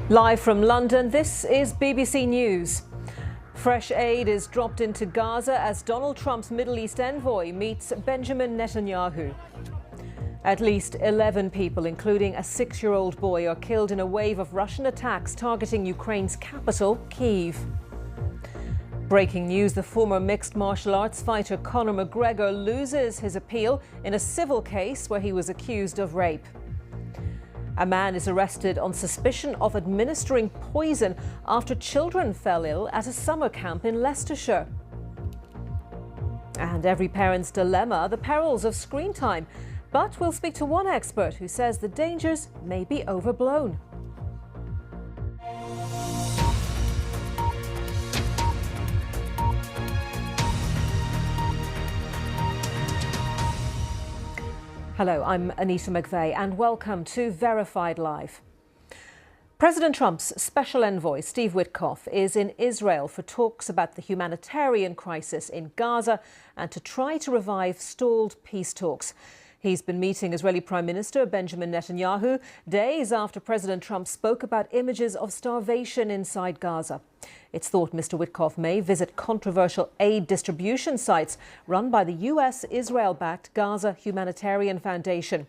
Live from London, this is BBC News. Fresh aid is dropped into Gaza as Donald Trump's Middle East envoy meets Benjamin Netanyahu. At least 11 people, including a 6-year-old boy, are killed in a wave of Russian attacks targeting Ukraine's capital, Kyiv. Breaking news, the former mixed martial arts fighter Conor McGregor loses his appeal in a civil case where he was accused of rape. A man is arrested on suspicion of administering poison after children fell ill at a summer camp in Leicestershire. And every parent's dilemma, the perils of screen time. But we'll speak to one expert who says the dangers may be overblown. Hello, I'm Anita McVeigh and welcome to Verified Live. President Trump's special envoy, Steve Witkoff, is in Israel for talks about the humanitarian crisis in Gaza and to try to revive stalled peace talks. He's been meeting Israeli Prime Minister Benjamin Netanyahu days after President Trump spoke about images of starvation inside Gaza. It's thought Mr. Witkoff may visit controversial aid distribution sites run by the US Israel-backed Gaza Humanitarian Foundation.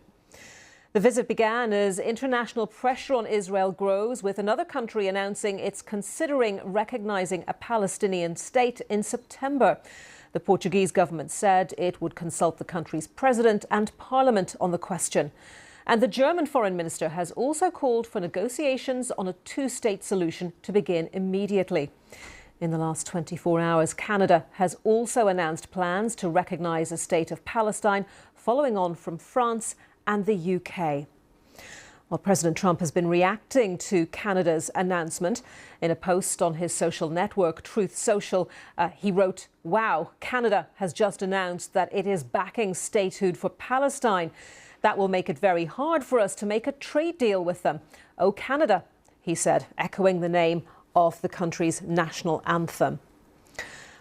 The visit began as international pressure on Israel grows, with another country announcing it's considering recognizing a Palestinian state in September. The Portuguese government said it would consult the country's president and parliament on the question. And the German foreign minister has also called for negotiations on a two-state solution to begin immediately. In the last 24 hours, Canada has also announced plans to recognise a state of Palestine, following on from France and the UK. Well, President Trump has been reacting to Canada's announcement. In a post on his social network, Truth Social, he wrote, "Wow, Canada has just announced that it is backing statehood for Palestine. That will make it very hard for us to make a trade deal with them. Oh, Canada," he said, echoing the name of the country's national anthem.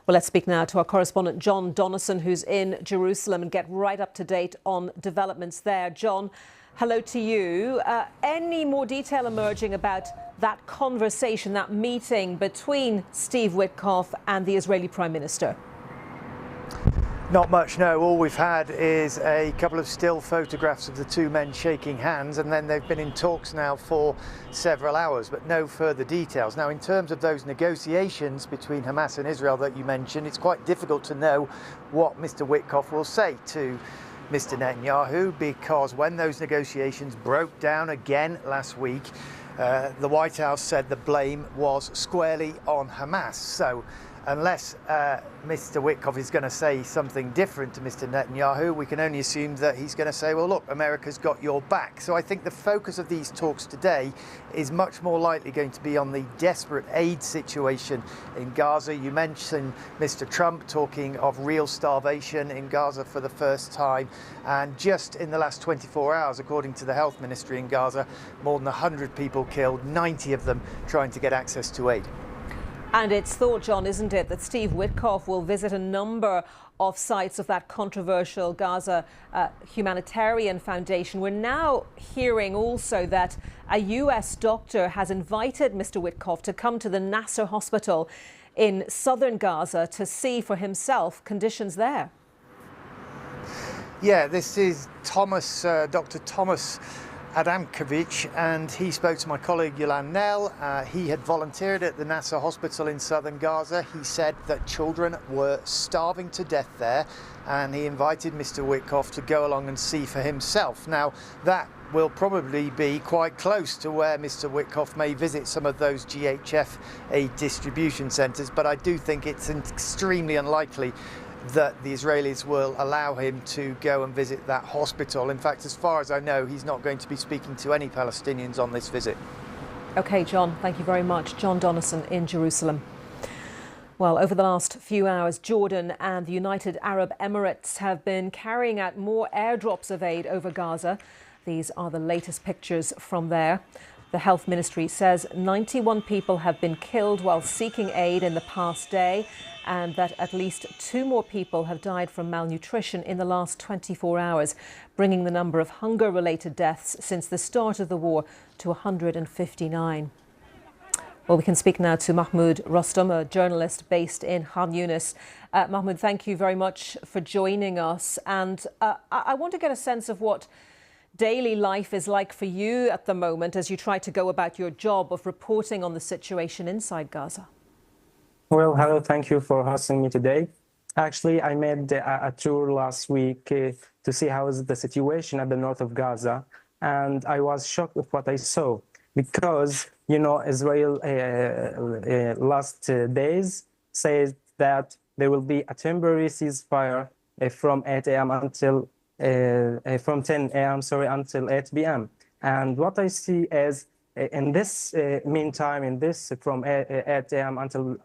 Well, let's speak now to our correspondent, John Donnison, who's in Jerusalem, and get right up to date on developments there. John, hello to you. Any more detail emerging about that conversation, that meeting between Steve Witkoff and the Israeli Prime Minister? Not much, no. All we've had is a couple of still photographs of the two men shaking hands, and then they've been in talks now for several hours, but no further details. Now, in terms of those negotiations between Hamas and Israel that you mentioned, it's quite difficult to know what Mr. Witkoff will say to Mr. Netanyahu, because when those negotiations broke down again last week, the White House said the blame was squarely on Hamas. So unless Mr. Witkoff is going to say something different to Mr. Netanyahu, we can only assume that he's going to say, well, look, America's got your back. So I think the focus of these talks today is much more likely going to be on the desperate aid situation in Gaza. You mentioned Mr. Trump talking of real starvation in Gaza for the first time. And just in the last 24 hours, according to the health ministry in Gaza, more than 100 people killed, 90 of them trying to get access to aid. And it's thought, John, isn't it, that Steve Witkoff will visit a number of sites of that controversial Gaza Humanitarian Foundation. We're now hearing also that a US doctor has invited Mr. Witkoff to come to the Nasser Hospital in southern Gaza to see for himself conditions there. Yeah, this is Dr. Thomas Adamkiewicz, and he spoke to my colleague Yolan Nell. He had volunteered at the Nasser Hospital in southern Gaza. He said that children were starving to death there, and he invited Mr. Witkoff to go along and see for himself. Now, that will probably be quite close to where Mr. Witkoff may visit some of those GHF aid distribution centres, but I do think it's extremely unlikely that the Israelis will allow him to go and visit that hospital. In fact, as far as I know, he's not going to be speaking to any Palestinians on this visit. OK, John, thank you very much. John Donnison in Jerusalem. Well, over the last few hours, Jordan and the United Arab Emirates have been carrying out more airdrops of aid over Gaza. These are the latest pictures from there. The health ministry says 91 people have been killed while seeking aid in the past day, and that at least 2 more people have died from malnutrition in the last 24 hours, bringing the number of hunger-related deaths since the start of the war to 159. Well, we can speak now to Mahmoud Rostom, a journalist based in Khan Yunis. Mahmoud, thank you very much for joining us. And I want to get a sense of what daily life is like for you at the moment as you try to go about your job of reporting on the situation inside Gaza. Well, hello, thank you for hosting me today. Actually, I made a tour last week to see how is the situation at the north of Gaza, and I was shocked with what I saw because, you know, Israel last days says that there will be a temporary ceasefire from 8 a.m. until from 10 a.m. until 8 p.m. And what I see is in this meantime, in this from 8 a.m. until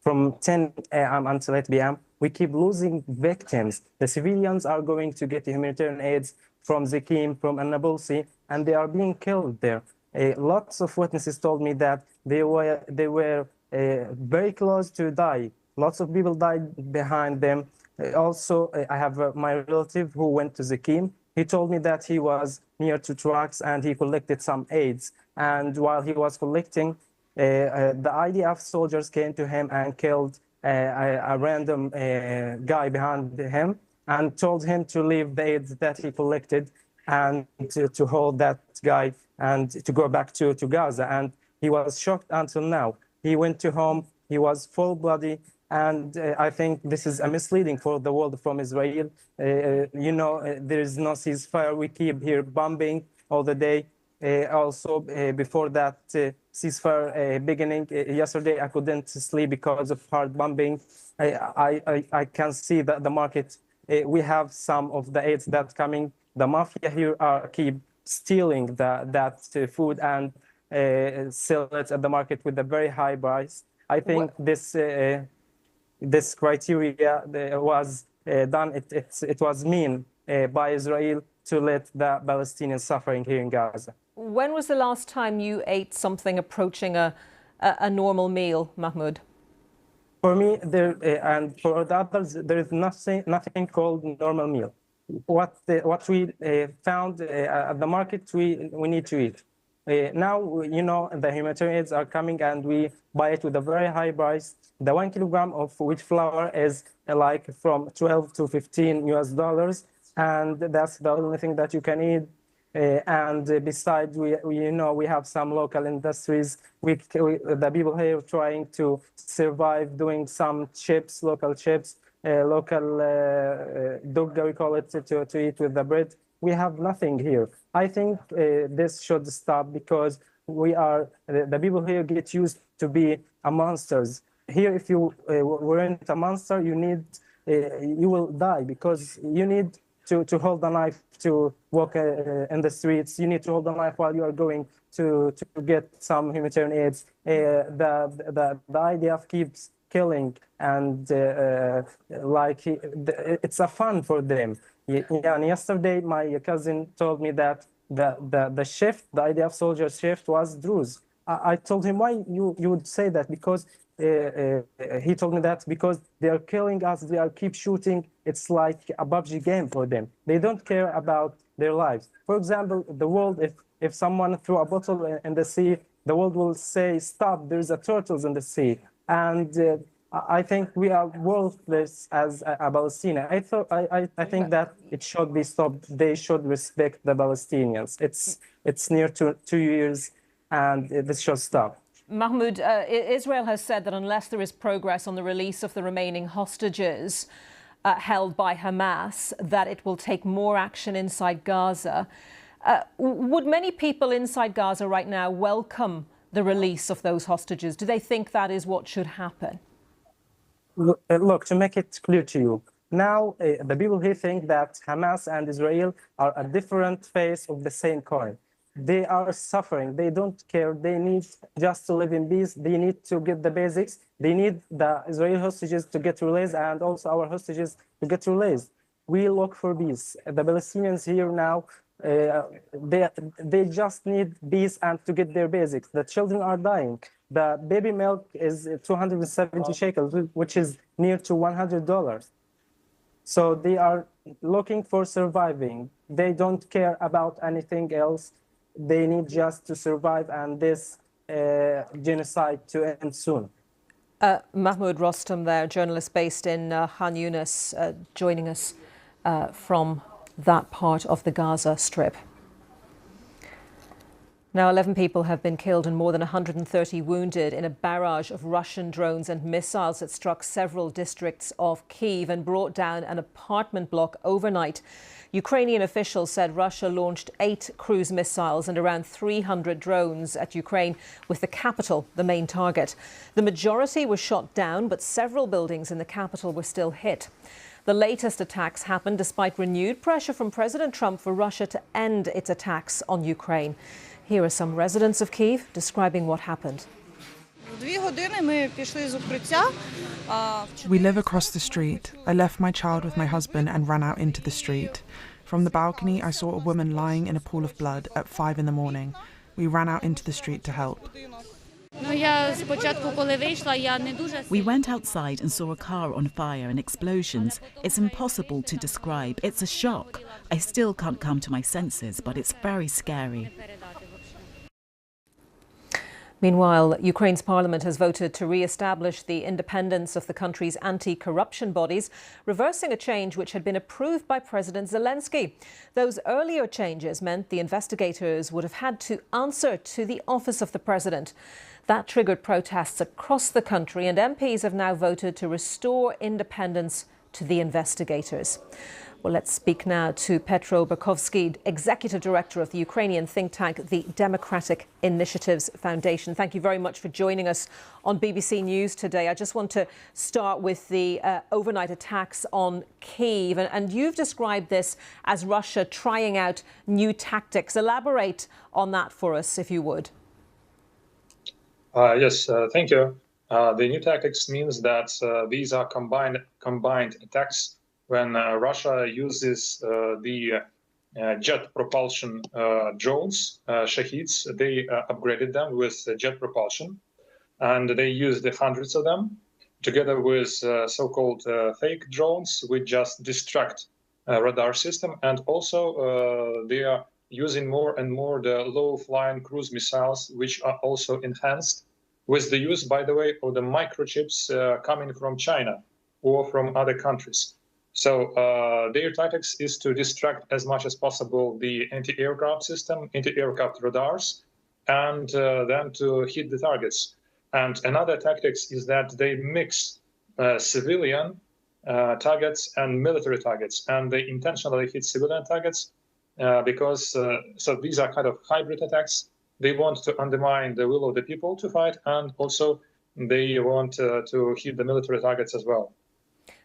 from 10 a.m. until 8 p.m., we keep losing victims. The civilians are going to get humanitarian aids from Zekim, from Nabulsi, and they are being killed there. Lots of witnesses told me that they were very close to die. Lots of people died behind them. Also, I have my relative who went to Zekim. He told me that he was near to trucks and he collected some aids. And while he was collecting, the IDF soldiers came to him and killed a random guy behind him and told him to leave the aids that he collected and to hold that guy and to go back to Gaza. And he was shocked until now. He went to home, he was full bloody, and I think this is a misleading for the world from Israel. You know, there is no ceasefire. We keep here bombing all the day. Also, before that ceasefire beginning yesterday, I couldn't sleep because of hard bombing. I can see that the market, we have some of the aids that coming. The mafia here keep stealing that food and sell it at the market with a very high price. I think this criteria was done. It was mean by Israel to let the Palestinians suffering here in Gaza. When was the last time you ate something approaching a normal meal, Mahmoud? For me, and for the others, there is nothing called normal meal. What we found at the market, we need to eat. Now, you know, the humanitarian aids are coming and we buy it with a very high price. The 1 kilogram of wheat flour is like from 12 to 15 US dollars. And that's the only thing that you can eat. And besides, we have some local industries. The people here trying to survive doing some chips, local chips, local dugga, we call it, to eat with the bread. We have nothing here. I think this should stop because the people here get used to be a monsters. Here, if you weren't a monster, you will die because you need to hold a knife to walk in the streets. You need to hold a knife while you are going to get some humanitarian aids. The IDF keeps killing and it's a fun for them. And yesterday, my cousin told me that the shift, the IDF soldier shift was Druze. I told him, why you would say that? Because he told me that because they are killing us, they are keep shooting. It's like a PUBG game for them. They don't care about their lives. For example, the world, if someone threw a bottle in the sea, the world will say, stop, there's a turtles in the sea. And I think we are worthless as a Palestinian. I think that it should be stopped. They should respect the Palestinians. It's near to 2 years, and this should stop. Mahmoud, Israel has said that unless there is progress on the release of the remaining hostages held by Hamas, that it will take more action inside Gaza. Would many people inside Gaza right now welcome the release of those hostages? Do they think that is what should happen? Look, to make it clear to you, now the people here think that Hamas and Israel are a different face of the same coin. They are suffering. They don't care. They need just to live in peace. They need to get the basics. They need the Israeli hostages to get released and also our hostages to get released. We look for peace. The Palestinians here now, they just need peace and to get their basics. The children are dying. The baby milk is 270 shekels, which is near to $100. So they are looking for surviving. They don't care about anything else. They need just to survive, and this genocide to end soon. Mahmoud Rostam there, journalist based in Khan Yunis, joining us from that part of the Gaza Strip. Now, 11 people have been killed and more than 130 wounded in a barrage of Russian drones and missiles that struck several districts of Kyiv and brought down an apartment block overnight. Ukrainian officials said Russia launched 8 cruise missiles and around 300 drones at Ukraine, with the capital the main target. The majority were shot down, but several buildings in the capital were still hit. The latest attacks happened despite renewed pressure from President Trump for Russia to end its attacks on Ukraine. Here are some residents of Kyiv describing what happened. We live across the street. I left my child with my husband and ran out into the street. From the balcony, I saw a woman lying in a pool of blood at 5 in the morning. We ran out into the street to help. We went outside and saw a car on fire and explosions. It's impossible to describe. It's a shock. I still can't come to my senses, but it's very scary. Meanwhile, Ukraine's parliament has voted to re-establish the independence of the country's anti-corruption bodies, reversing a change which had been approved by President Zelensky. Those earlier changes meant the investigators would have had to answer to the office of the president. That triggered protests across the country, and MPs have now voted to restore independence to the investigators. Well, let's speak now to Petro Berkovsky, Executive Director of the Ukrainian think tank, the Democratic Initiatives Foundation. Thank you very much for joining us on BBC News today. I just want to start with the overnight attacks on Kyiv. And you've described this as Russia trying out new tactics. Elaborate on that for us, if you would. Yes, thank you. The new tactics means that these are combined attacks. When Russia uses the jet propulsion drones, Shaheeds, they upgraded them with jet propulsion, and they used hundreds of them, together with so-called fake drones, which just distract radar system, and also they are using more and more the low-flying cruise missiles, which are also enhanced with the use, by the way, of the microchips coming from China or from other countries. So their tactics is to distract as much as possible the anti-aircraft system, anti-aircraft radars, and then to hit the targets. And another tactics is that they mix civilian targets and military targets, and they intentionally hit civilian targets because so these are kind of hybrid attacks. They want to undermine the will of the people to fight, and also they want to hit the military targets as well.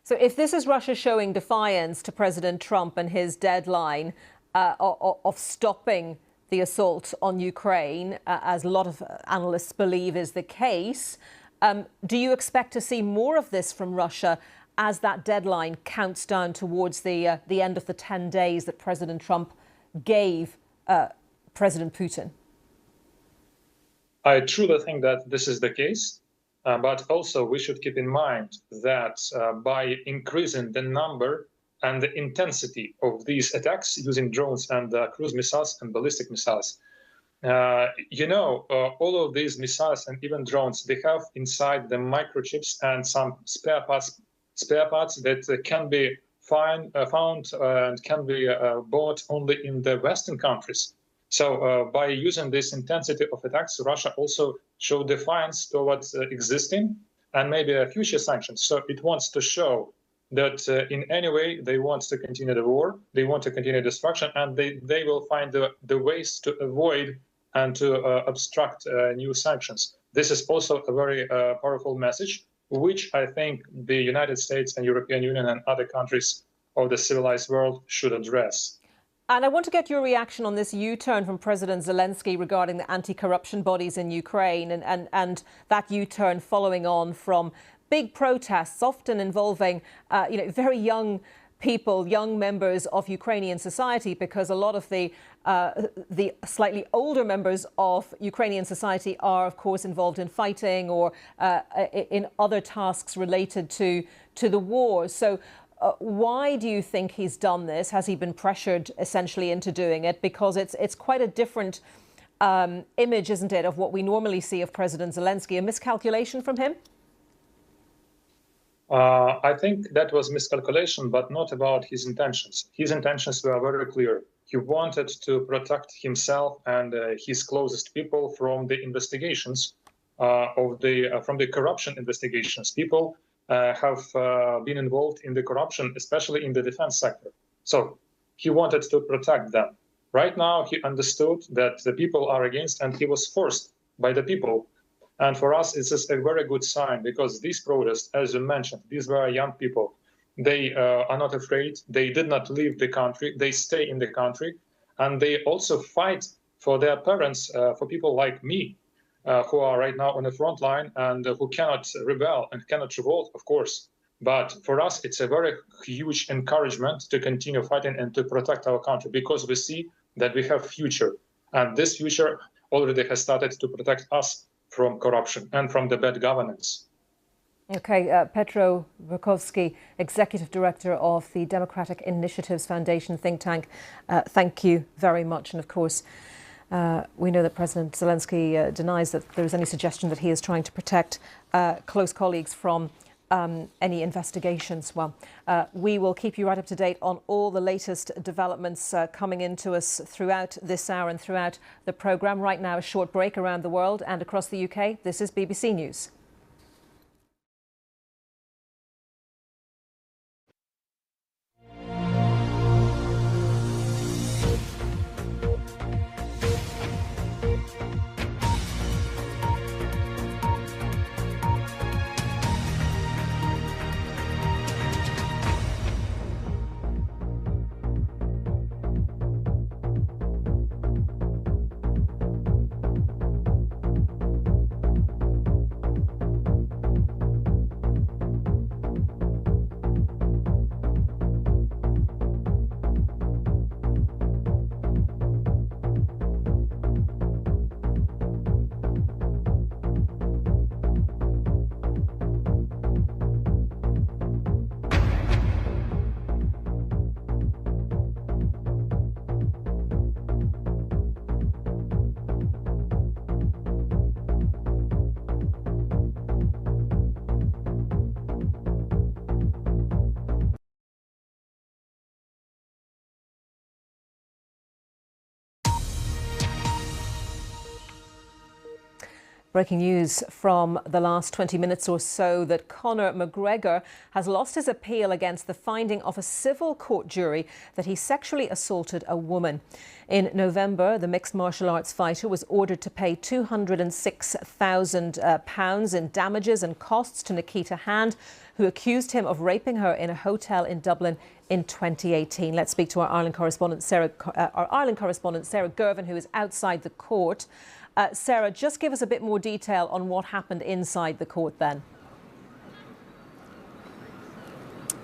So if this is Russia showing defiance to President Trump and his deadline of stopping the assault on Ukraine, as a lot of analysts believe is the case, do you expect to see more of this from Russia as that deadline counts down towards the end of the 10 days that President Trump gave President Putin? I truly think that this is the case. But also we should keep in mind that by increasing the number and the intensity of these attacks using drones and cruise missiles and ballistic missiles, all of these missiles and even drones, they have inside the microchips and some spare parts that can be found and can be bought only in the Western countries. So by using this intensity of attacks, Russia also showed defiance towards existing and maybe future sanctions. So it wants to show that in any way they want to continue the war, they want to continue destruction, and they will find the ways to avoid and to obstruct new sanctions. This is also a very powerful message, which I think the United States and European Union and other countries of the civilized world should address. And I want to get your reaction on this U-turn from President Zelensky regarding the anti-corruption bodies in Ukraine, and that U-turn following on from big protests, often involving very young people, young members of Ukrainian society, because a lot of the slightly older members of Ukrainian society are, of course, involved in fighting or in other tasks related to the war. So why do you think he's done this? Has he been pressured essentially into doing it? Because it's quite a different image, isn't it, of what we normally see of President Zelensky. A miscalculation from him? I think that was miscalculation, but not about his intentions. His intentions were very clear. He wanted to protect himself and his closest people from the investigations from the corruption investigations. People have been involved in the corruption, especially in the defense sector. So he wanted to protect them. Right now, he understood that the people are against, and he was forced by the people. And for us, it's a very good sign, because these protests, as you mentioned, these were young people. They are not afraid. They did not leave the country. They stay in the country. And they also fight for their parents, for people like me, who are right now on the front line and who cannot rebel and cannot revolt, of course. But for us, it's a very huge encouragement to continue fighting and to protect our country, because we see that we have future. And this future already has started to protect us from corruption and from the bad governance. Okay, Petro Verkhovsky, Executive Director of the Democratic Initiatives Foundation think tank, thank you very much. And of course, we know that President Zelensky denies that there's any suggestion that he is trying to protect close colleagues from any investigations. Well, we will keep you right up to date on all the latest developments coming into us throughout this hour and throughout the programme. Right now, a short break around the world and across the UK. This is BBC News. Breaking news from the last 20 minutes or so that Conor McGregor has lost his appeal against the finding of a civil court jury that he sexually assaulted a woman. In November, the mixed martial arts fighter was ordered to pay £206,000 in damages and costs to Nikita Hand, who accused him of raping her in a hotel in Dublin in 2018. Let's speak to our Ireland correspondent Sarah Gervin, who is outside the court. Sarah, just give us a bit more detail on what happened inside the court then.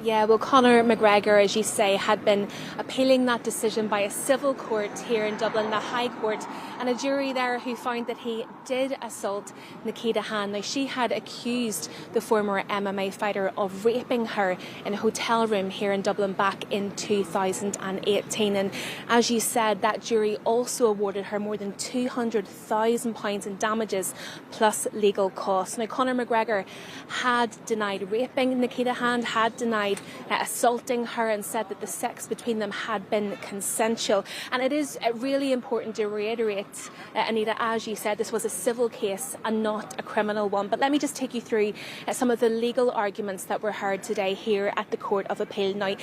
Yeah, well, Conor McGregor, as you say, had been appealing that decision by a civil court here in Dublin, the High Court, and a jury there who found that he did assault Nikita Hand. Now, she had accused the former MMA fighter of raping her in a hotel room here in Dublin back in 2018. And as you said, that jury also awarded her more than £200,000 in damages plus legal costs. Now, Conor McGregor had denied raping Nikita Hand, had denied assaulting her, and said that the sex between them had been consensual. And it is really important to reiterate, Anita, as you said, this was a civil case and not a criminal one. But let me just take you through some of the legal arguments that were heard today here at the Court of Appeal. Now,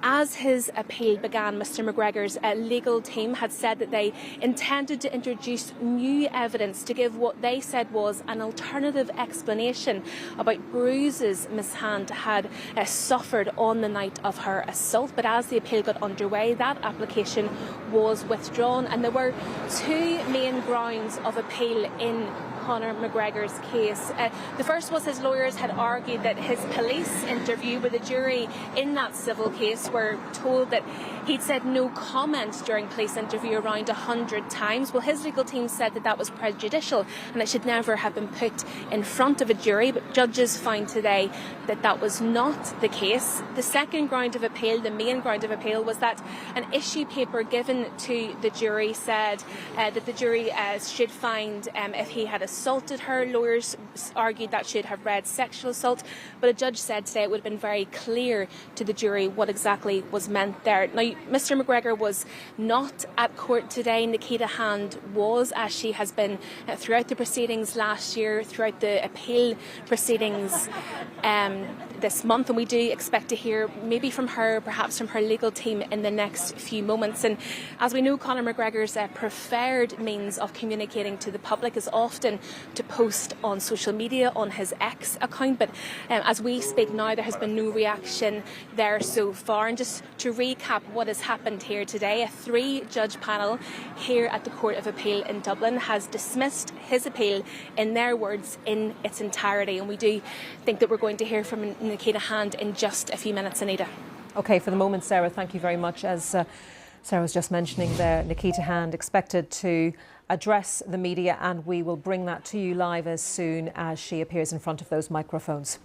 as his appeal began, Mr McGregor's legal team had said that they intended to introduce new evidence to give what they said was an alternative explanation about bruises Miss Hand had suffered on the night of her assault. But as the appeal got underway, that application was withdrawn, and there were two main grounds of appeal in Conor McGregor's case. The first was his lawyers had argued that his police interview with the jury in that civil case were told that he'd said no comment during police interview around 100 times. Well, his legal team said that that was prejudicial and it should never have been put in front of a jury, but judges found today that that was not the case. The second ground of appeal, the main ground of appeal, was that an issue paper given to the jury said that the jury should find if he had assaulted her. Lawyers argued that should have read sexual assault, but a judge said today it would have been very clear to the jury what exactly was meant there. Now, Mr McGregor was not at court today. Nikita Hand was, as she has been throughout the proceedings last year, throughout the appeal proceedings this month, and we do expect to hear maybe from her, perhaps from her legal team in the next few moments. And as we know, Conor McGregor's preferred means of communicating to the public is often to post on social media, on his X account, but as we speak now, there has been no reaction there so far. And just to recap what has happened here today, a 3-judge panel here at the Court of Appeal in Dublin has dismissed his appeal, in their words, in its entirety. And we do think that we're going to hear from Nikita Hand in just a few minutes, Anita. OK, for the moment, Sarah, thank you very much. As Sarah was just mentioning there, Nikita Hand expected to address the media, and we will bring that to you live as soon as she appears in front of those microphones.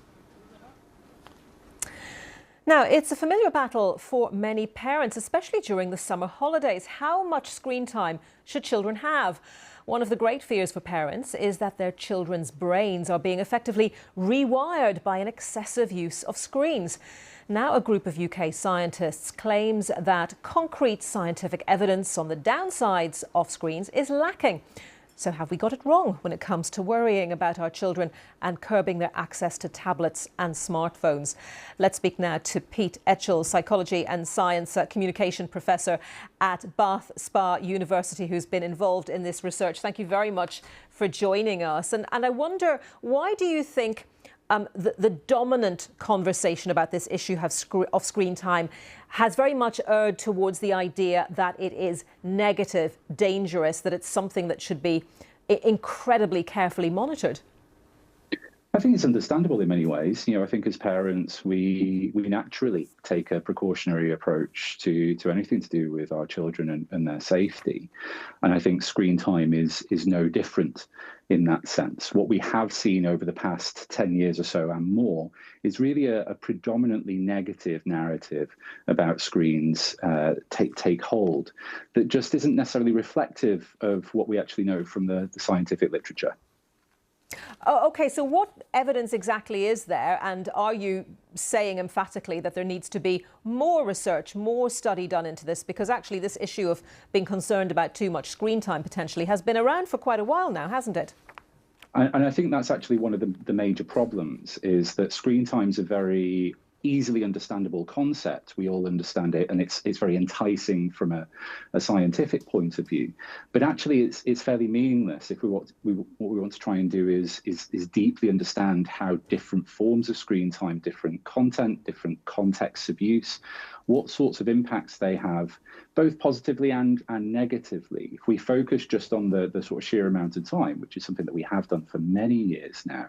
Now, it's a familiar battle for many parents, especially during the summer holidays. How much screen time should children have? One of the great fears for parents is that their children's brains are being effectively rewired by an excessive use of screens. Now, a group of UK scientists claims that concrete scientific evidence on the downsides of screens is lacking. So have we got it wrong when it comes to worrying about our children and curbing their access to tablets and smartphones? Let's speak now to Pete Etchell, Psychology and Science Communication Professor at Bath Spa University, who's been involved in this research. Thank you very much for joining us. And I wonder, why do you think the dominant conversation about this issue of screen time has very much erred towards the idea that it is negative, dangerous, that it's something that should be incredibly carefully monitored? I think it's understandable in many ways. I think as parents, we naturally take a precautionary approach to anything to do with our children and their safety. And I think screen time is no different in that sense. What we have seen over the past 10 years or so and more is really a predominantly negative narrative about screens take hold that just isn't necessarily reflective of what we actually know from the scientific literature. Oh, OK, so what evidence exactly is there? And are you saying emphatically that there needs to be more research, more study done into this? Because actually this issue of being concerned about too much screen time potentially has been around for quite a while now, hasn't it? And I think that's actually one of the major problems, is that screen time's a very easily understandable concept. We all understand it, and it's very enticing from a scientific point of view. But actually, it's fairly meaningless if what we want to try and do is deeply understand how different forms of screen time, different content, different contexts of use, what sorts of impacts they have, both positively and negatively. If we focus just on the sort of sheer amount of time, which is something that we have done for many years now,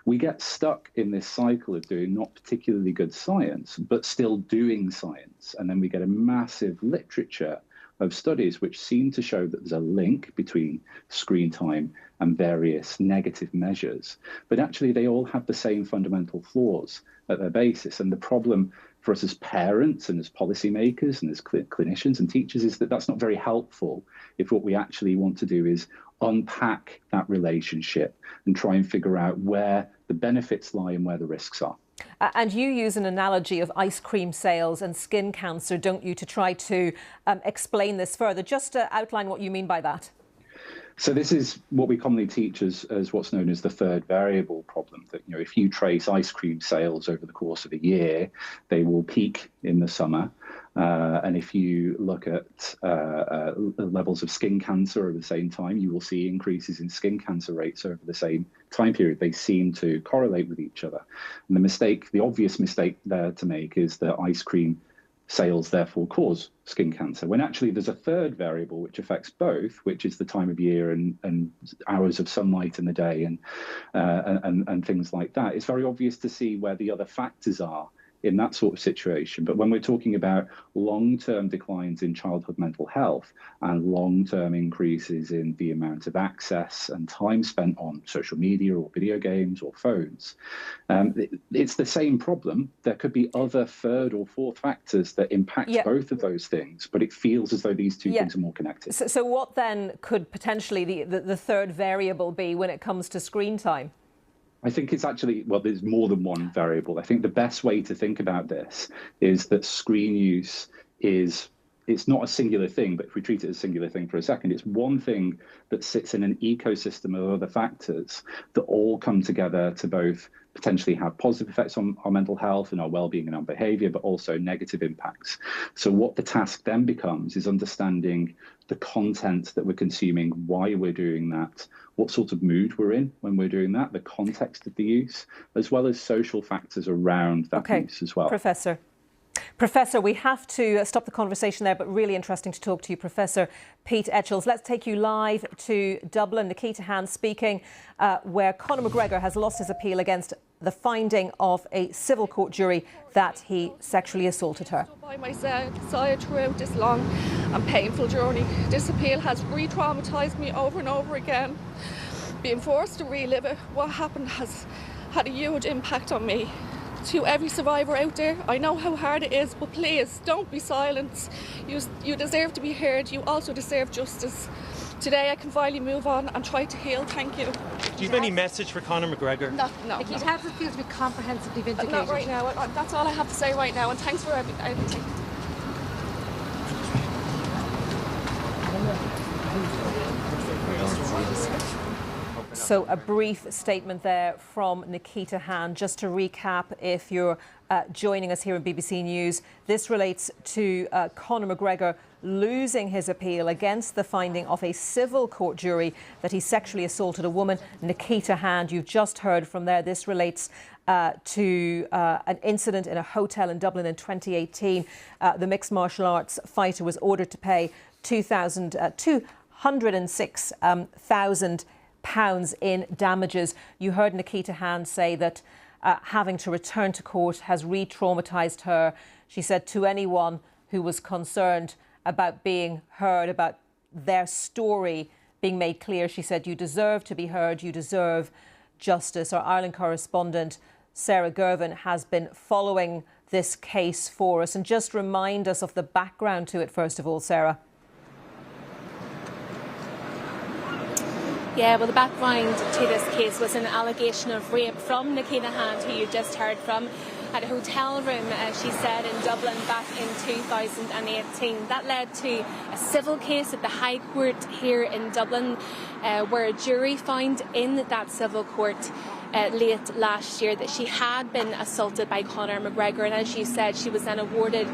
we get stuck in this cycle of doing not particularly good science, but still doing science. And then we get a massive literature of studies which seem to show that there's a link between screen time and various negative measures. But actually, they all have the same fundamental flaws at their basis. And the problem for us as parents and as policymakers and as clinicians and teachers is that that's not very helpful if what we actually want to do is unpack that relationship and try and figure out where the benefits lie and where the risks are. And you use an analogy of ice cream sales and skin cancer, don't you, to try to explain this further? Just to outline what you mean by that. So this is what we commonly teach as what's known as the third variable problem, that if you trace ice cream sales over the course of a year, they will peak in the summer. And if you look at levels of skin cancer over the same time, you will see increases in skin cancer rates over the same time period. They seem to correlate with each other. And the obvious mistake there to make is that ice cream sales therefore cause skin cancer, when actually there's a third variable which affects both, which is the time of year and hours of sunlight in the day and things like that. It's very obvious to see where the other factors are in that sort of situation. But when we're talking about long-term declines in childhood mental health and long-term increases in the amount of access and time spent on social media or video games or phones, it's the same problem. There could be other third or fourth factors that impact both of those things, but it feels as though these two things are more connected. So what then could potentially the third variable be when it comes to screen time? I think it's actually, well, there's more than one variable. I think the best way to think about this is that screen use it's not a singular thing, but if we treat it as a singular thing for a second, it's one thing that sits in an ecosystem of other factors that all come together to both potentially have positive effects on our mental health and our well-being and our behavior, but also negative impacts. So what the task then becomes is understanding the content that we're consuming, why we're doing that, what sort of mood we're in when we're doing that, the context of the use, as well as social factors around that use as well. Professor, we have to stop the conversation there, but really interesting to talk to you, Professor Pete Etchells. Let's take you live to Dublin. Nikita Hand speaking, where Conor McGregor has lost his appeal against the finding of a civil court jury that he sexually assaulted her. By my side throughout this long and painful journey, this appeal has re-traumatised me over and over again. Being forced to relive it, what happened has had a huge impact on me. To every survivor out there, I know how hard it is, but please don't be silent. You deserve to be heard. You also deserve justice. Today I can finally move on and try to heal. Thank you. Do you have any message for Conor McGregor? No. It has to feel to be comprehensively vindicated. Not right now. That's all I have to say right now. And thanks for everything. So a brief statement there from Nikita Hand. Just to recap, if you're joining us here in BBC News, this relates to Conor McGregor losing his appeal against the finding of a civil court jury that he sexually assaulted a woman. Nikita Hand, you've just heard from there. This relates to an incident in a hotel in Dublin in 2018. The mixed martial arts fighter was ordered to pay £206,000 in damages. You heard Nikita Hand say that having to return to court has re-traumatised her. She said to anyone who was concerned about being heard, about their story being made clear, she said, you deserve to be heard, you deserve justice. Our Ireland correspondent, Sarah Gervin, has been following this case for us. And just remind us of the background to it, first of all, Sarah. Yeah, well, the background to this case was an allegation of rape from Nikita Hand, who you just heard from, at a hotel room, she said, in Dublin back in 2018. That led to a civil case at the High Court here in Dublin, where a jury found in that civil court late last year that she had been assaulted by Conor McGregor, and as you said, she was then awarded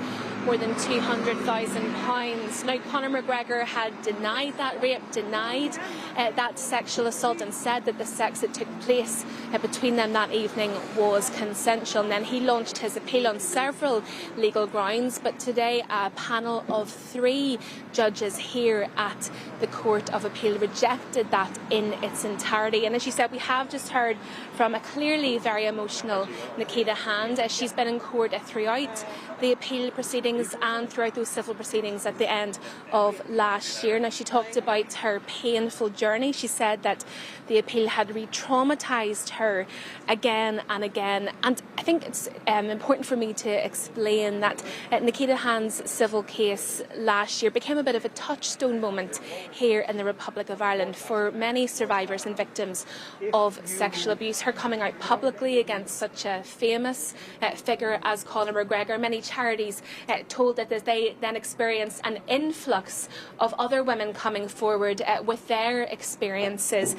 more than £200,000. Now, Conor McGregor had denied that rape, denied that sexual assault, and said that the sex that took place between them that evening was consensual. And then he launched his appeal on several legal grounds, but today a panel of 3 judges here at the Court of Appeal rejected that in its entirety. And as you said, we have just heard from a clearly very emotional Nikita Hand. She's been in court throughout the appeal proceedings and throughout those civil proceedings at the end of last year. Now, she talked about her painful journey. She said that the appeal had re-traumatised her again and again. And I think it's important for me to explain that Nikita Hand's civil case last year became a bit of a touchstone moment here in the Republic of Ireland for many survivors and victims of sexual abuse. Her coming out publicly against such a famous figure as Conor McGregor. Many charities told that they then experienced an influx of other women coming forward with their experiences.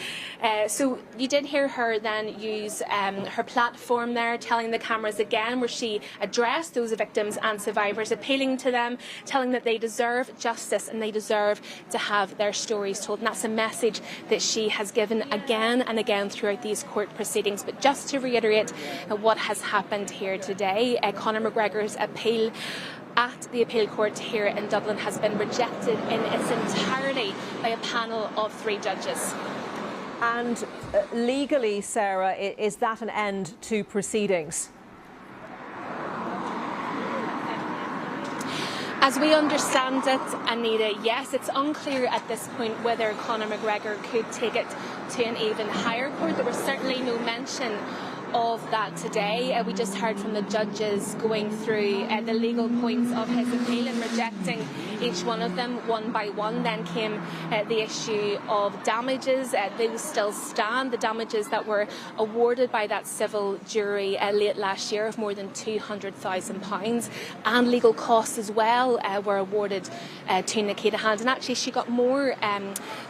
So you did hear her then use her platform there, telling the cameras again, where she addressed those victims and survivors, appealing to them, telling that they deserve justice and they deserve to have their stories told. And that's a message that she has given again and again throughout these court proceedings. But just to reiterate what has happened here today, Conor McGregor's appeal at the appeal court here in Dublin has been rejected in its entirety by a panel of 3 judges. And legally, Sarah, is that an end to proceedings? As we understand it, Anita, yes, it's unclear at this point whether Conor McGregor could take it to an even higher court. There was certainly no mention of that today. We just heard from the judges going through the legal points of his appeal and rejecting each one of them one by one. Then came the issue of damages. Those still stand. The damages that were awarded by that civil jury late last year of more than £200,000, and legal costs as well were awarded to Nikita Hand. And actually she got more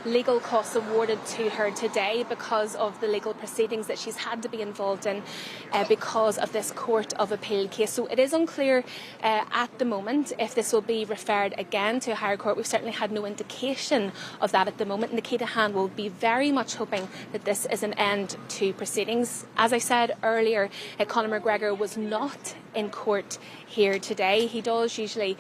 legal costs awarded to her today because of the legal proceedings that she's had to be involved in because of this Court of Appeal case. So it is unclear at the moment if this will be referred again to a higher court. We've certainly had no indication of that at the moment. Nikita Hand will be very much hoping that this is an end to proceedings. As I said earlier, Conor McGregor was not in court here today. He does usually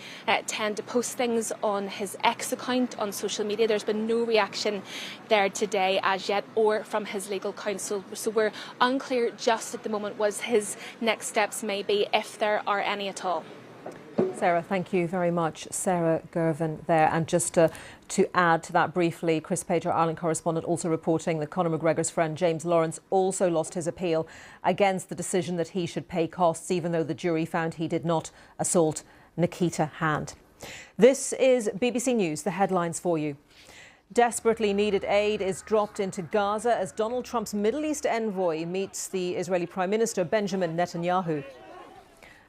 tend to post things on his X account on social media. There's been no reaction there today as yet, or from his legal counsel. So we're unclear just at the moment what his next steps may be, if there are any at all. Sarah, thank you very much. Sarah Gervin there. And just to add to that briefly, Chris Page, our Ireland correspondent, also reporting that Conor McGregor's friend James Lawrence also lost his appeal against the decision that he should pay costs, even though the jury found he did not assault Nikita Hand. This is BBC News, the headlines for you. Desperately needed aid is dropped into Gaza as Donald Trump's Middle East envoy meets the Israeli Prime Minister Benjamin Netanyahu.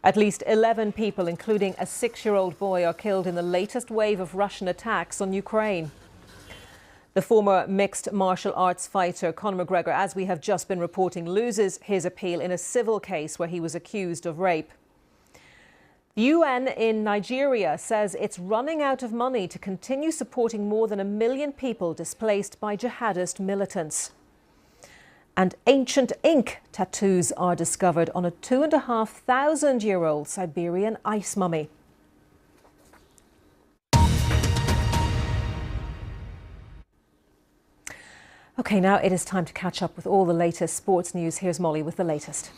At least 11 people, including a 6-year-old boy, are killed in the latest wave of Russian attacks on Ukraine. The former mixed martial arts fighter Conor McGregor, as we have just been reporting, loses his appeal in a civil case where he was accused of rape. The UN in Nigeria says it's running out of money to continue supporting more than 1 million people displaced by jihadist militants. And ancient ink tattoos are discovered on a 2,500-year-old Siberian ice mummy. OK, now it is time to catch up with all the latest sports news. Here's Molly with the latest.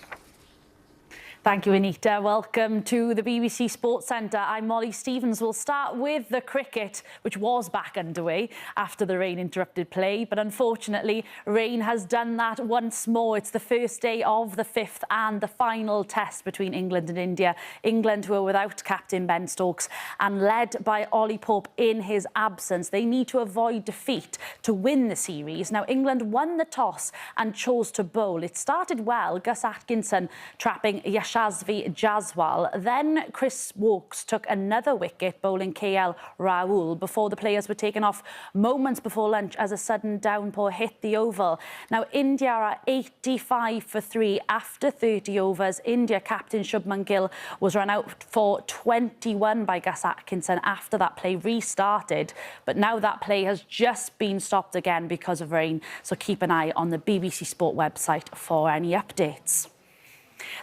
Thank you, Anita. Welcome to the BBC Sports Centre. I'm Molly Stevens. We'll start with the cricket, which was back underway after the rain interrupted play. But unfortunately, rain has done that once more. It's the first day of the 5th and the final test between England and India. England, who are without captain Ben Stokes and led by Ollie Pope in his absence. They need to avoid defeat to win the series. Now, England won the toss and chose to bowl. It started well. Gus Atkinson trapping Yashasvi Jaswal. Then Chris Woakes took another wicket, bowling KL Rahul, before the players were taken off moments before lunch as a sudden downpour hit the oval. Now, India are 85 for 3 after 30 overs. India captain Shubman Gill was run out for 21 by Gus Atkinson after that play restarted. But now that play has just been stopped again because of rain. So keep an eye on the BBC Sport website for any updates.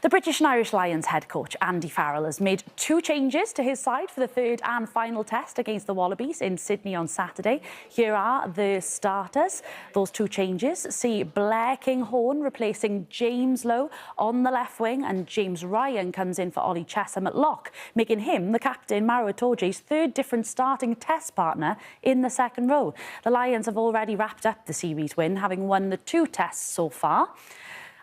The British and Irish Lions head coach Andy Farrell has made 2 changes to his side for the 3rd and final test against the Wallabies in Sydney on Saturday. Here are the starters. Those 2 changes see Blair Kinghorn replacing James Lowe on the left wing, and James Ryan comes in for Ollie Chesham at lock, making him the captain Maro Itoje's 3rd different starting test partner in the 2nd row. The Lions have already wrapped up the series win, having won the 2 tests so far.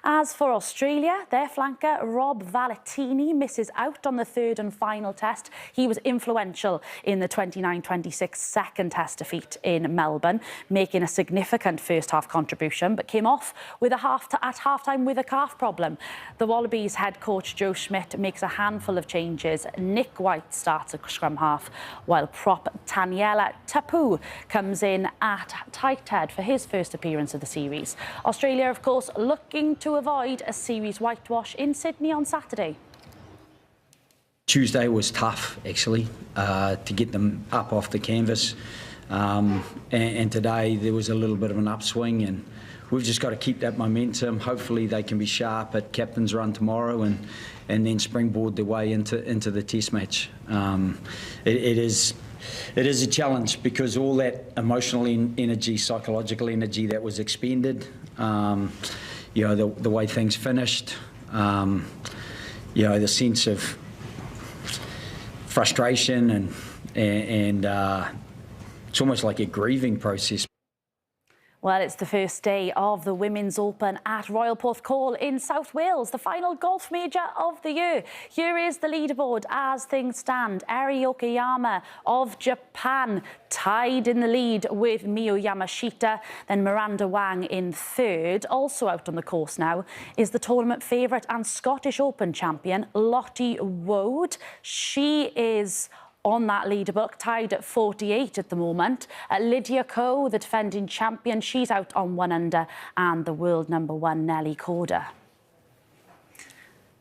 As for Australia, their flanker Rob Valetini misses out on the 3rd and final test. He was influential in the 29-26 second test defeat in Melbourne, making a significant first-half contribution, but came off with at half-time with a calf problem. The Wallabies head coach Joe Schmidt makes a handful of changes. Nick White starts at scrum half, while prop Taniela Tapu comes in at tight head for his first appearance of the series. Australia, of course, looking to avoid a series whitewash in Sydney on Saturday. Tuesday was tough, actually, to get them up off the canvas. And today there was a little bit of an upswing, and we've just got to keep that momentum. Hopefully they can be sharp at captain's run tomorrow and then springboard their way into the test match. It is a challenge because all that emotional energy, psychological energy that was expended, you know, the way things finished, you know, the sense of frustration and it's almost like a grieving process. Well, it's the first day of the Women's Open at Royal Porthcawl in South Wales, the final golf major of the year. Here is the leaderboard as things stand. Eri Okayama of Japan tied in the lead with Miyu Yamashita, then Miranda Wang in third. Also out on the course now is the tournament favourite and Scottish Open champion, Lottie Woad. She is on that leaderbook, tied at 48 at the moment. Lydia Ko, the defending champion, she's out on 1 under, and the world number 1, Nelly Korda.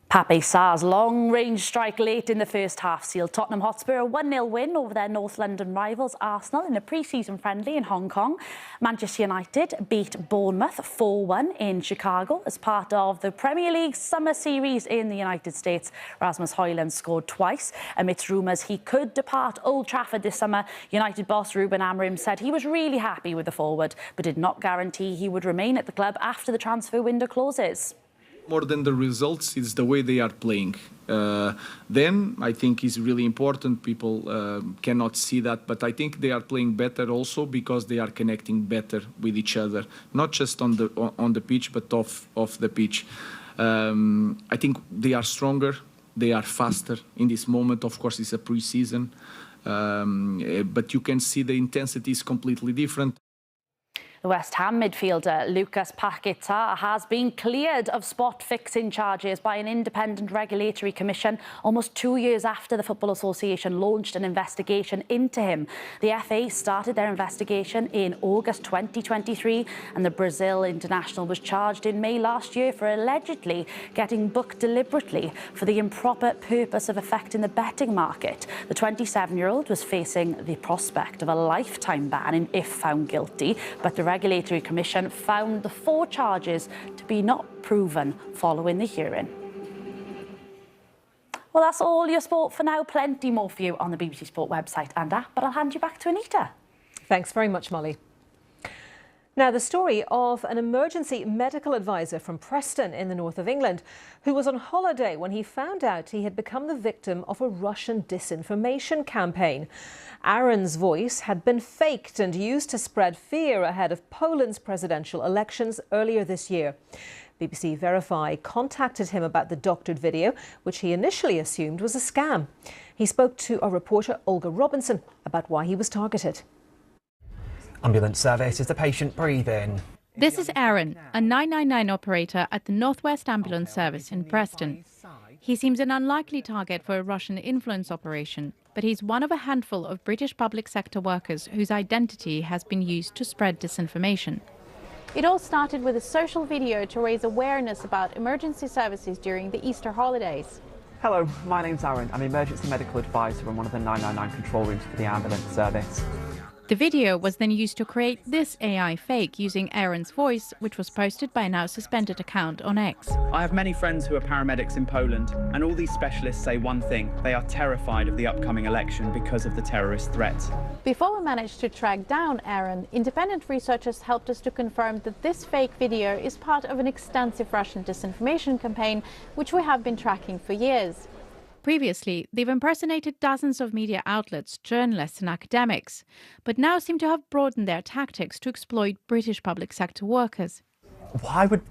Pape Sarr's long-range strike late in the first half sealed Tottenham Hotspur a 1-0 win over their North London rivals Arsenal in a pre-season friendly in Hong Kong. Manchester United beat Bournemouth 4-1 in Chicago as part of the Premier League Summer Series in the United States. Rasmus Højlund scored twice. Amidst rumours he could depart Old Trafford this summer, United boss Ruben Amorim said he was really happy with the forward, but did not guarantee he would remain at the club after the transfer window closes. More than the results, it's the way they are playing. Then I think is really important. People cannot see that, but I think they are playing better also because they are connecting better with each other, not just on the pitch, but off the pitch. I think they are stronger, they are faster in this moment. Of course, it's a pre-season, but you can see the intensity is completely different. The West Ham midfielder Lucas Paquetá has been cleared of spot-fixing charges by an independent regulatory commission almost 2 years after the Football Association launched an investigation into him. The FA started their investigation in August 2023, and the Brazil international was charged in May last year for allegedly getting booked deliberately for the improper purpose of affecting the betting market. The 27-year-old was facing the prospect of a lifetime ban if found guilty, but the Regulatory Commission found the 4 charges to be not proven following the hearing. Well, that's all your sport for now. Plenty more for you on the BBC Sport website and app, but I'll hand you back to Anita. Thanks very much, Molly. Now, the story of an emergency medical advisor from Preston in the north of England who was on holiday when he found out he had become the victim of a Russian disinformation campaign. Aaron's voice had been faked and used to spread fear ahead of Poland's presidential elections earlier this year. BBC Verify contacted him about the doctored video, which he initially assumed was a scam. He spoke to our reporter Olga Robinson about why he was targeted. Ambulance service, is the patient breathing? This is Aaron, a 999 operator at the Northwest Ambulance Service in Preston. He seems an unlikely target for a Russian influence operation, but he's one of a handful of British public sector workers whose identity has been used to spread disinformation. It all started with a social video to raise awareness about emergency services during the Easter holidays. Hello, my name's Aaron. I'm emergency medical advisor in one of the 999 control rooms for the ambulance service. The video was then used to create this AI fake using Aaron's voice, which was posted by a now suspended account on X. I have many friends who are paramedics in Poland, and all these specialists say one thing: they are terrified of the upcoming election because of the terrorist threat. Before we managed to track down Aaron, independent researchers helped us to confirm that this fake video is part of an extensive Russian disinformation campaign, which we have been tracking for years. Previously, they've impersonated dozens of media outlets, journalists and academics, but now seem to have broadened their tactics to exploit British public sector workers. Why would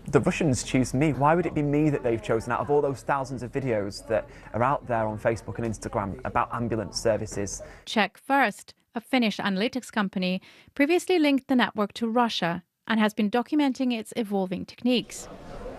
the Russians choose me? Why would it be me that they've chosen out of all those thousands of videos that are out there on Facebook and Instagram about ambulance services? Check First, a Finnish analytics company, previously linked the network to Russia and has been documenting its evolving techniques.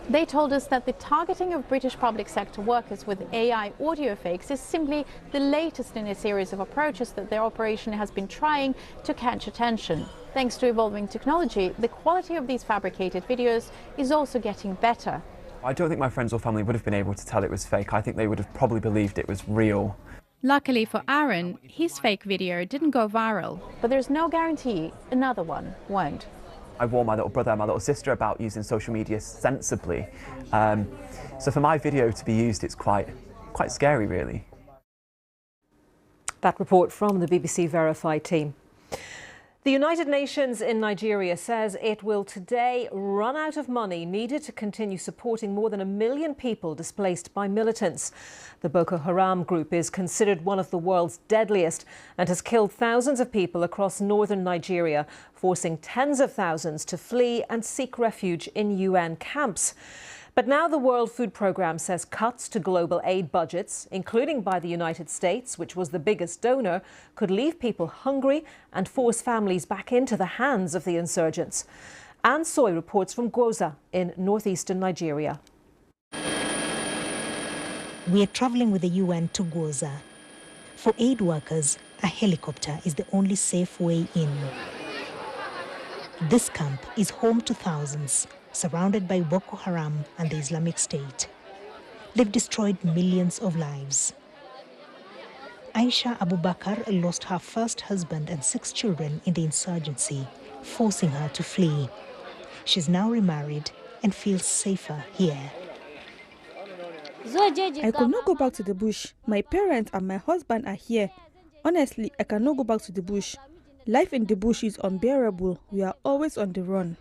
They told us that the targeting of British public sector workers with AI audio fakes is simply the latest in a series of approaches that their operation has been trying to catch attention. Thanks to evolving technology, the quality of these fabricated videos is also getting better. I don't think my friends or family would have been able to tell it was fake. I think they would have probably believed it was real. Luckily for Aaron, his fake video didn't go viral. But there's no guarantee another one won't. I warned my little brother and my little sister about using social media sensibly. So for my video to be used, it's quite scary, really. That report from the BBC Verify team. The United Nations in Nigeria says it will today run out of money needed to continue supporting more than 1 million people displaced by militants. The Boko Haram group is considered one of the world's deadliest and has killed thousands of people across northern Nigeria, forcing tens of thousands to flee and seek refuge in UN camps. But now the World Food Programme says cuts to global aid budgets, including by the United States, which was the biggest donor, could leave people hungry and force families back into the hands of the insurgents. Anne Soy reports from Gwoza in northeastern Nigeria. We are travelling with the UN to Gwoza. For aid workers, a helicopter is the only safe way in. This camp is home to thousands, surrounded by Boko Haram and the Islamic State. They've destroyed millions of lives. Aisha Abubakar lost her first husband and 6 children in the insurgency, forcing her to flee. She's now remarried and feels safer here. I could not go back to the bush. My parents and my husband are here. Honestly, I cannot go back to the bush. Life in the bush is unbearable. We are always on the run.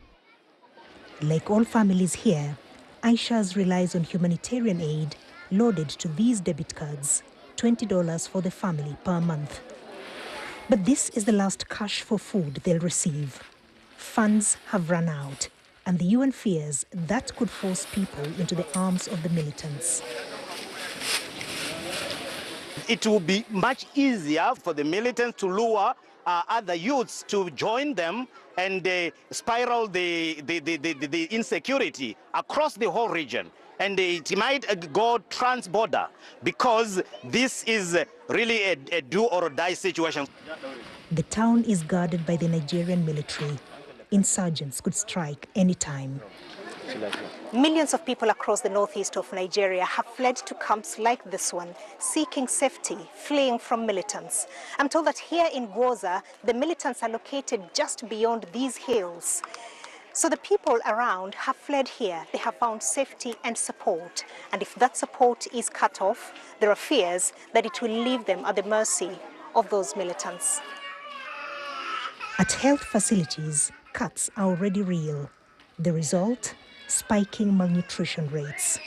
Like all families here, Aisha's relies on humanitarian aid loaded to these debit cards, $20 for the family per month. But this is the last cash for food they'll receive. Funds have run out, and the UN fears that could force people into the arms of the militants. It will be much easier for the militants to lure other youths to join them and spiral the insecurity across the whole region. And it might go trans-border because this is really a do-or-die situation. The town is guarded by the Nigerian military. Insurgents could strike anytime. Millions of people across the northeast of Nigeria have fled to camps like this one, seeking safety, fleeing from militants. I'm told that here in Gwoza, the militants are located just beyond these hills. So the people around have fled here. They have found safety and support. And if that support is cut off, there are fears that it will leave them at the mercy of those militants. At health facilities, cuts are already real. The result? Spiking malnutrition rates.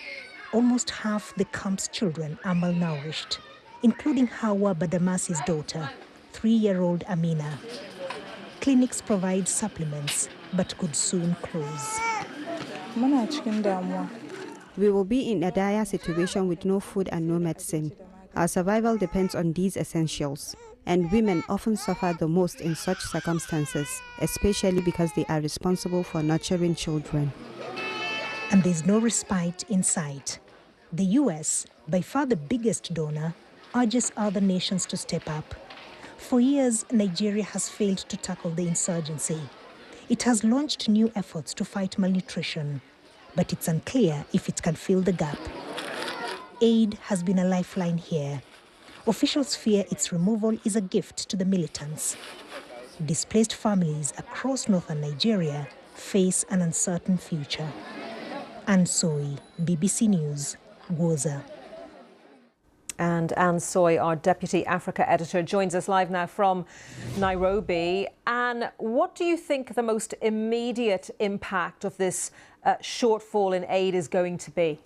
Almost half the camp's children are malnourished, including Hawa Badamasi's daughter, 3-year-old Amina. Clinics provide supplements, but could soon close. We will be in a dire situation with no food and no medicine. Our survival depends on these essentials. And women often suffer the most in such circumstances, especially because they are responsible for nurturing children. And there's no respite in sight. The US, by far the biggest donor, urges other nations to step up. For years, Nigeria has failed to tackle the insurgency. It has launched new efforts to fight malnutrition, but it's unclear if it can fill the gap. Aid has been a lifeline here. Officials fear its removal is a gift to the militants. Displaced families across northern Nigeria face an uncertain future. Anne Soy, BBC News, Gwoza. And Anne Soy, our Deputy Africa Editor, joins us live now from Nairobi. Anne, what do you think the most immediate impact of this shortfall in aid is going to be?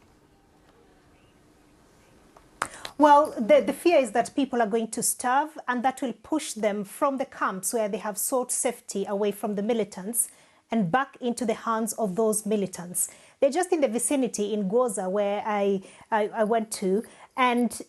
Well, the fear is that people are going to starve, and that will push them from the camps where they have sought safety away from the militants and back into the hands of those militants. They're just in the vicinity in Gwoza where I went to, and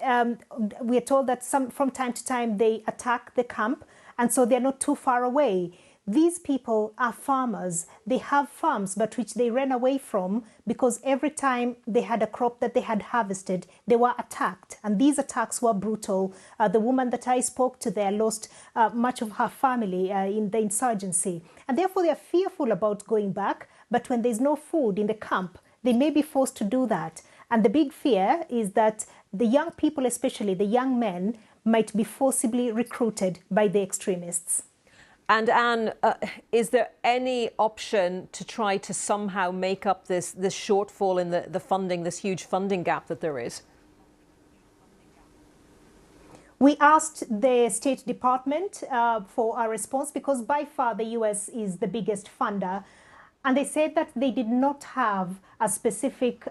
we are told that from time to time they attack the camp, and so they're not too far away. These people are farmers. They have farms, but which they ran away from because every time they had a crop that they had harvested, they were attacked. And these attacks were brutal. The woman that I spoke to there lost much of her family in the insurgency. And therefore, they are fearful about going back. But when there's no food in the camp, they may be forced to do that. And the big fear is that the young people, especially the young men, might be forcibly recruited by the extremists. And Anne, is there any option to try to somehow make up this shortfall in the funding, this huge funding gap that there is? We asked the State Department for a response because by far the US is the biggest funder. And they said that they did not have a specific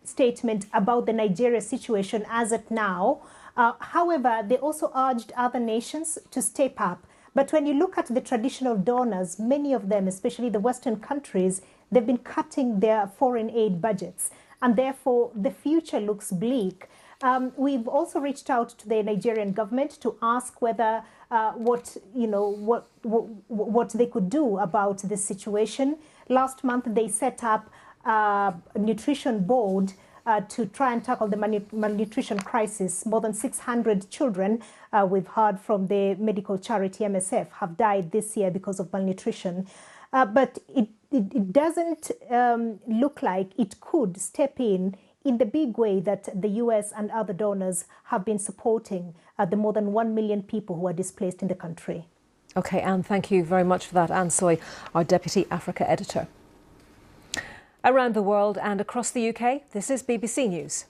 statement about the Nigeria situation as of now. However, they also urged other nations to step up. But when you look at the traditional donors, many of them, especially the Western countries, they've been cutting their foreign aid budgets. And therefore, the future looks bleak. We've also reached out to the Nigerian government to ask whether what they could do about this situation. Last month, they set up a nutrition board to try and tackle the malnutrition crisis. More than 600 children, we've heard from the medical charity MSF, have died this year because of malnutrition. But it doesn't look like it could step in the big way that the US and other donors have been supporting the more than 1 million people who are displaced in the country. Okay, Anne, thank you very much for that. Anne Soy, our Deputy Africa Editor. Around the world and across the UK, this is BBC News.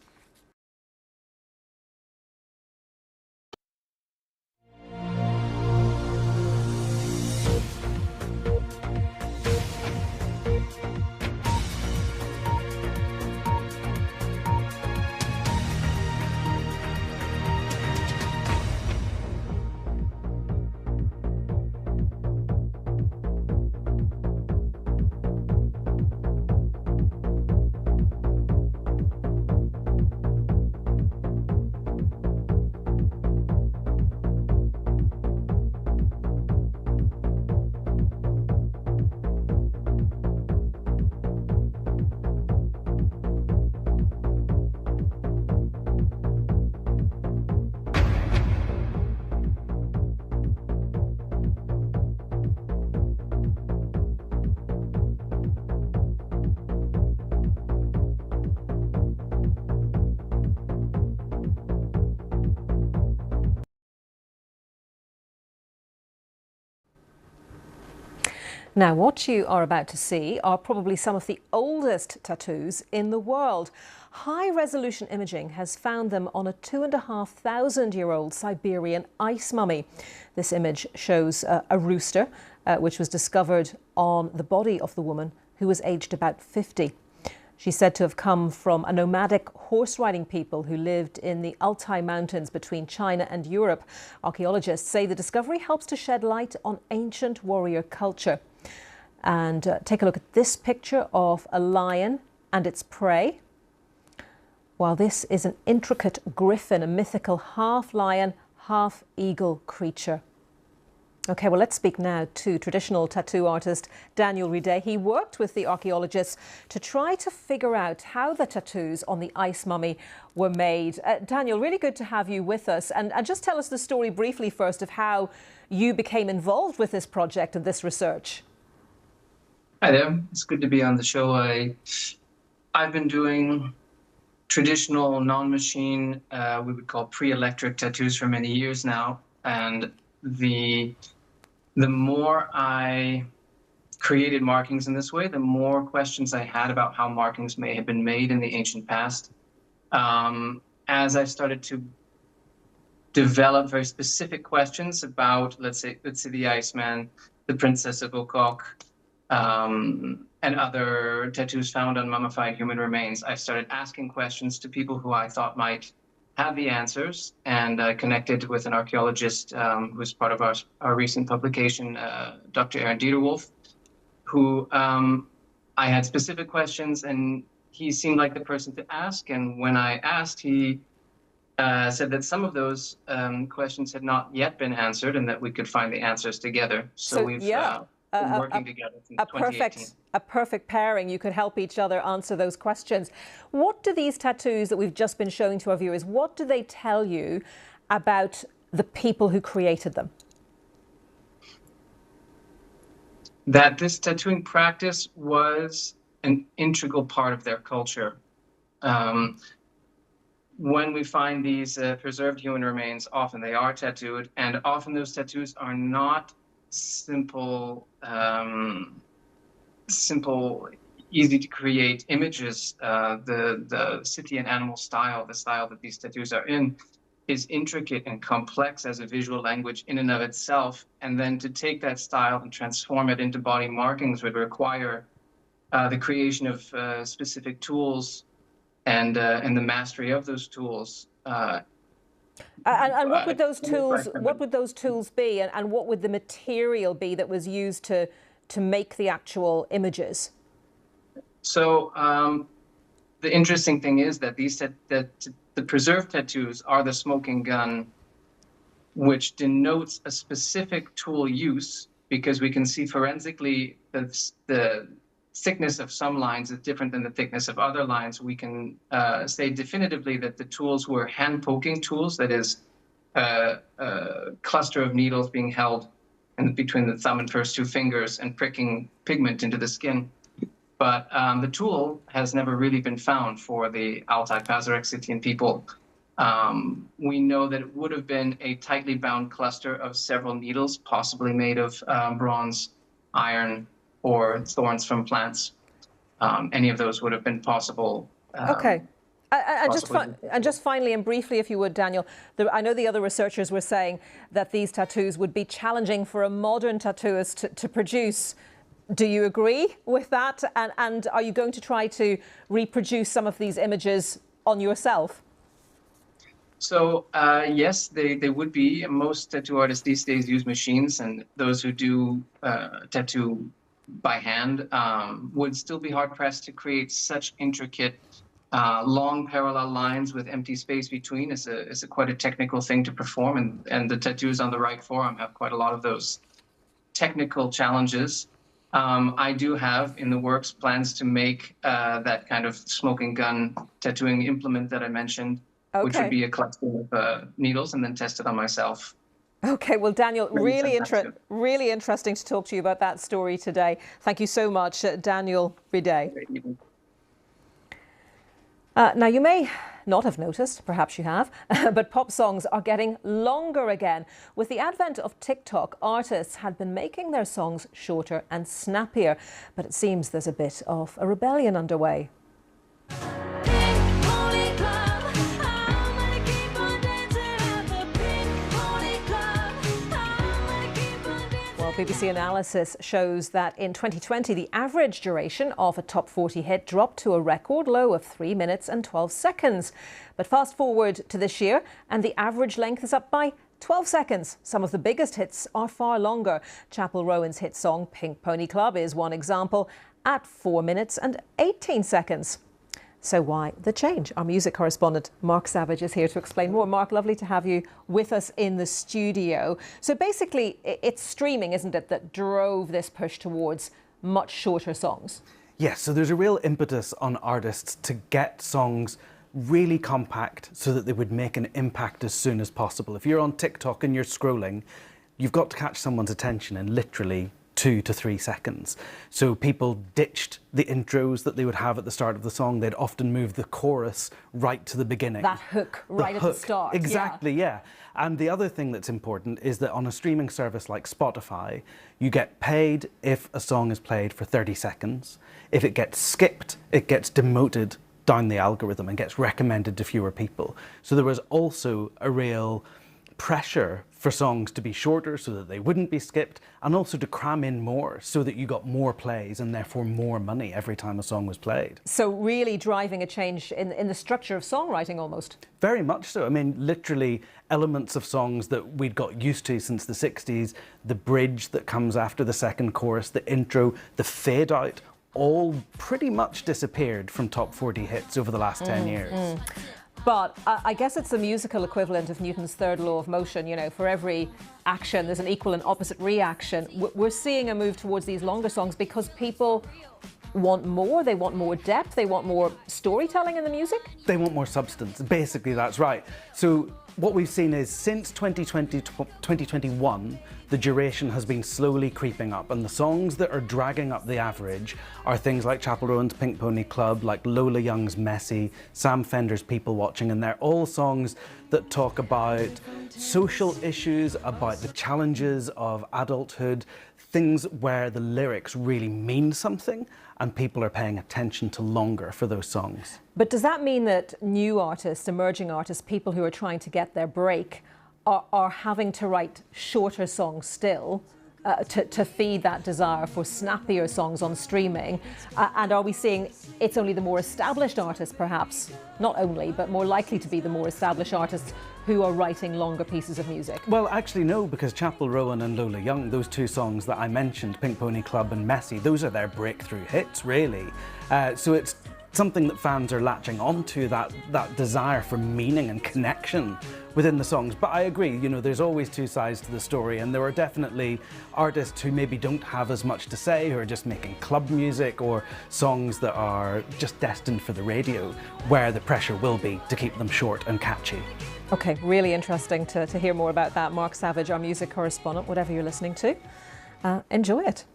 Now, what you are about to see are probably some of the oldest tattoos in the world. High-resolution imaging has found them on a 2,500-year-old Siberian ice mummy. This image shows a rooster, which was discovered on the body of the woman, who was aged about 50. She's said to have come from a nomadic horse-riding people who lived in the Altai Mountains between China and Europe. Archaeologists say the discovery helps to shed light on ancient warrior culture. And take a look at this picture of a lion and its prey. While this is an intricate griffin, a mythical half-lion, half-eagle creature. OK, well, let's speak now to traditional tattoo artist Daniel Ridet. He worked with the archaeologists to try to figure out how the tattoos on the ice mummy were made. Daniel, really good to have you with us. And just tell us the story briefly first of how you became involved with this project and this research. Hi there. It's good to be on the show. I've been doing traditional non-machine, we would call pre-electric tattoos for many years now. And the more I created markings in this way, the more questions I had about how markings may have been made in the ancient past. As I started to develop very specific questions about, let's say the Iceman, the Princess of Okok, and other tattoos found on mummified human remains, I started asking questions to people who I thought might have the answers, and connected with an archaeologist who was part of our recent publication, Dr. Aaron Dieterwolf, who I had specific questions, and he seemed like the person to ask. And when I asked, he said that some of those questions had not yet been answered and that we could find the answers together. So we've been working together since 2018. A perfect pairing. You could help each other answer those questions. What do these tattoos that we've just been showing to our viewers, what do they tell you about the people who created them? That this tattooing practice was an integral part of their culture. when we find these preserved human remains, often they are tattooed, and often those tattoos are not simple, easy to create images. The city and animal style, the style that these tattoos are in, is intricate and complex as a visual language in and of itself. And then to take that style and transform it into body markings would require the creation of specific tools and the mastery of those tools. And what would those tools? What would those tools be? And what would the material be that was used to make the actual images? So the interesting thing is that the preserved tattoos are the smoking gun, which denotes a specific tool use, because we can see forensically the thickness of some lines is different than the thickness of other lines. We can say definitively that the tools were hand-poking tools, that is, a cluster of needles being held between the thumb and first two fingers and pricking pigment into the skin. But the tool has never really been found for the Altai Pazareksitian people. We know that it would have been a tightly bound cluster of several needles, possibly made of bronze, iron, or thorns from plants. Any of those would have been possible. Okay. And just finally and briefly, if you would, Daniel, I know the other researchers were saying that these tattoos would be challenging for a modern tattooist to produce. Do you agree with that? And are you going to try to reproduce some of these images on yourself? So yes, they would be. Most tattoo artists these days use machines, and those who do tattoo by hand would still be hard-pressed to create such intricate, long parallel lines with empty space between. It's quite a technical thing to perform, and the tattoos on the right forearm have quite a lot of those technical challenges. I do have in the works plans to make that kind of smoking gun tattooing implement that I mentioned, which would be a cluster of needles, and then test it on myself. Okay, well, Daniel, really interesting to talk to you about that story today. Thank you so much, Daniel Bidet. Now, you may not have noticed, perhaps you have, but pop songs are getting longer again. With the advent of TikTok, artists had been making their songs shorter and snappier, but it seems there's a bit of a rebellion underway. BBC analysis shows that in 2020, the average duration of a top 40 hit dropped to a record low of 3 minutes and 12 seconds. But fast forward to this year, and the average length is up by 12 seconds. Some of the biggest hits are far longer. Chappell Rowan's hit song Pink Pony Club is one example, at 4 minutes and 18 seconds. So why the change? Our music correspondent Mark Savage is here to explain more. Mark, lovely to have you with us in the studio. So basically, it's streaming, isn't it, that drove this push towards much shorter songs? Yes, so there's a real impetus on artists to get songs really compact so that they would make an impact as soon as possible. If you're on TikTok and you're scrolling, you've got to catch someone's attention in literally 2 to 3 seconds. So people ditched the intros that they would have at the start of the song. They'd often move the chorus right to the beginning. That hook right at the start. Exactly, yeah. And the other thing that's important is that on a streaming service like Spotify, you get paid if a song is played for 30 seconds. If it gets skipped, it gets demoted down the algorithm and gets recommended to fewer people. So there was also a real pressure for songs to be shorter so that they wouldn't be skipped, and also to cram in more so that you got more plays and therefore more money every time a song was played. So really driving a change in the structure of songwriting almost. Very much so. I mean, literally elements of songs that we'd got used to since the 60s, the bridge that comes after the second chorus, the intro, the fade out, all pretty much disappeared from top 40 hits over the last 10 years. But I guess it's the musical equivalent of Newton's third law of motion. You know, for every action, there's an equal and opposite reaction. We're seeing a move towards these longer songs because people want more, they want more depth, they want more storytelling in the music? They want more substance. Basically, that's right. So what we've seen is since 2021, the duration has been slowly creeping up, and the songs that are dragging up the average are things like Chapel Rowan's Pink Pony Club, like Lola Young's Messy, Sam Fender's People Watching, and they're all songs that talk about social issues, about the challenges of adulthood, things where the lyrics really mean something and people are paying attention to longer for those songs. But does that mean that new artists, emerging artists, people who are trying to get their break are having to write shorter songs still to feed that desire for snappier songs on streaming? And are we seeing it's only the more established artists, perhaps, not only, but more likely to be the more established artists who are writing longer pieces of music? Well, actually, no, because Chapel Rowan and Lola Young, those two songs that I mentioned, Pink Pony Club and Messy, those are their breakthrough hits, really. So it's something that fans are latching onto, that desire for meaning and connection within the songs. But I agree, you know, there's always two sides to the story, and there are definitely artists who maybe don't have as much to say, who are just making club music or songs that are just destined for the radio, where the pressure will be to keep them short and catchy. Okay, really interesting to hear more about that. Mark Savage, our music correspondent, whatever you're listening to, enjoy it.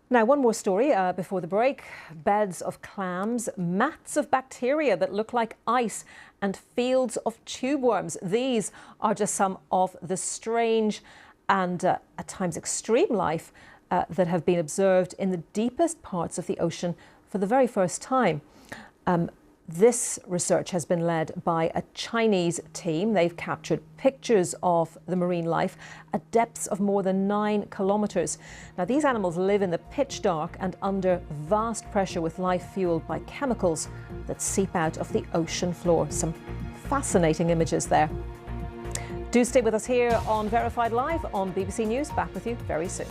Now, one more story before the break. Beds of clams, mats of bacteria that look like ice, and fields of tube worms. These are just some of the strange and at times extreme life that have been observed in the deepest parts of the ocean for the very first time. This research has been led by a Chinese team. They've captured pictures of the marine life at depths of more than 9 kilometres. Now, these animals live in the pitch dark and under vast pressure, with life fueled by chemicals that seep out of the ocean floor. Some fascinating images there. Do stay with us here on Verified Live on BBC News. Back with you very soon.